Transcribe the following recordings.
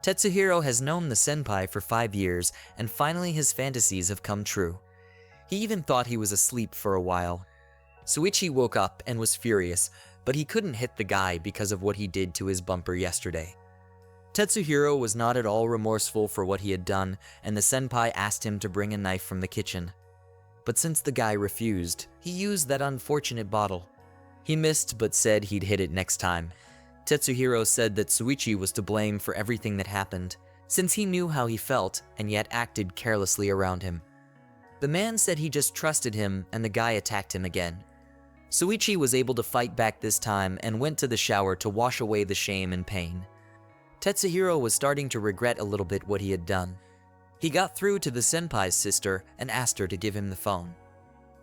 Tetsuhiro has known the senpai for 5 years, and finally his fantasies have come true. He even thought he was asleep for a while. Suichi woke up and was furious, but he couldn't hit the guy because of what he did to his bumper yesterday. Tetsuhiro was not at all remorseful for what he had done, and the senpai asked him to bring a knife from the kitchen. But since the guy refused, he used that unfortunate bottle. He missed but said he'd hit it next time. Tetsuhiro said that Suichi was to blame for everything that happened, since he knew how he felt and yet acted carelessly around him. The man said he just trusted him and the guy attacked him again. Suichi was able to fight back this time and went to the shower to wash away the shame and pain. Tetsuhiro was starting to regret a little bit what he had done. He got through to the senpai's sister and asked her to give him the phone.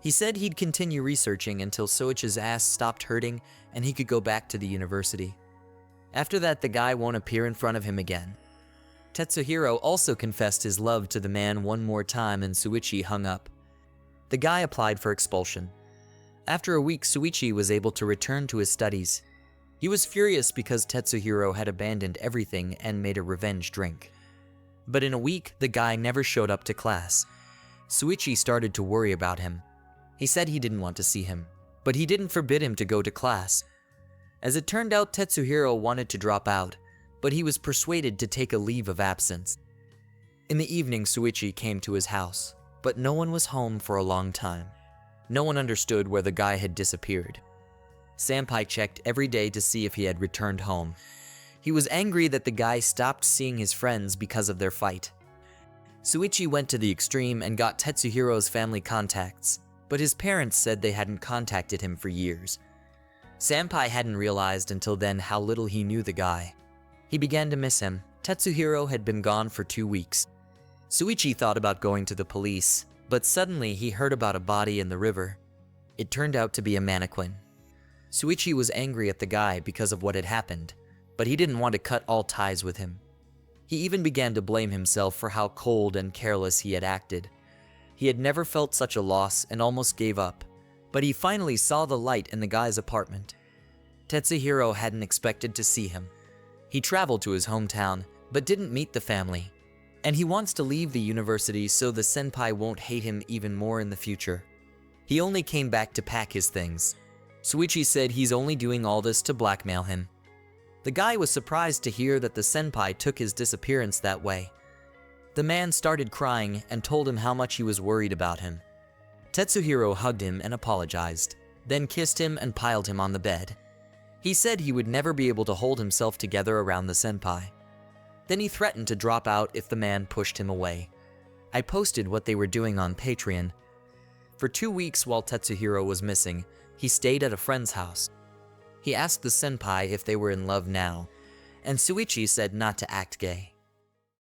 He said he'd continue researching until Suichi's ass stopped hurting and he could go back to the university. After that, the guy won't appear in front of him again. Tetsuhiro also confessed his love to the man one more time and Suichi hung up. The guy applied for expulsion. After a week, Suichi was able to return to his studies. He was furious because Tetsuhiro had abandoned everything and made a revenge drink. But in a week, the guy never showed up to class. Suichi started to worry about him. He said he didn't want to see him, but he didn't forbid him to go to class. As it turned out, Tetsuhiro wanted to drop out, but he was persuaded to take a leave of absence. In the evening, Suichi came to his house, but no one was home for a long time. No one understood where the guy had disappeared. Senpai checked every day to see if he had returned home. He was angry that the guy stopped seeing his friends because of their fight. Suichi went to the extreme and got Tetsuhiro's family contacts, but his parents said they hadn't contacted him for years. Senpai hadn't realized until then how little he knew the guy. He began to miss him. Tetsuhiro had been gone for 2 weeks. Suichi thought about going to the police, but suddenly he heard about a body in the river. It turned out to be a mannequin. Suichi was angry at the guy because of what had happened, but he didn't want to cut all ties with him. He even began to blame himself for how cold and careless he had acted. He had never felt such a loss and almost gave up, but he finally saw the light in the guy's apartment. Tetsuhiro hadn't expected to see him. He traveled to his hometown, but didn't meet the family. And he wants to leave the university so the senpai won't hate him even more in the future. He only came back to pack his things. Suichi said he's only doing all this to blackmail him. The guy was surprised to hear that the senpai took his disappearance that way. The man started crying and told him how much he was worried about him. Tetsuhiro hugged him and apologized, then kissed him and piled him on the bed. He said he would never be able to hold himself together around the senpai. Then he threatened to drop out if the man pushed him away. I posted what they were doing on Patreon. For 2 weeks while Tetsuhiro was missing, he stayed at a friend's house. He asked the senpai if they were in love now, and Suichi said not to act gay.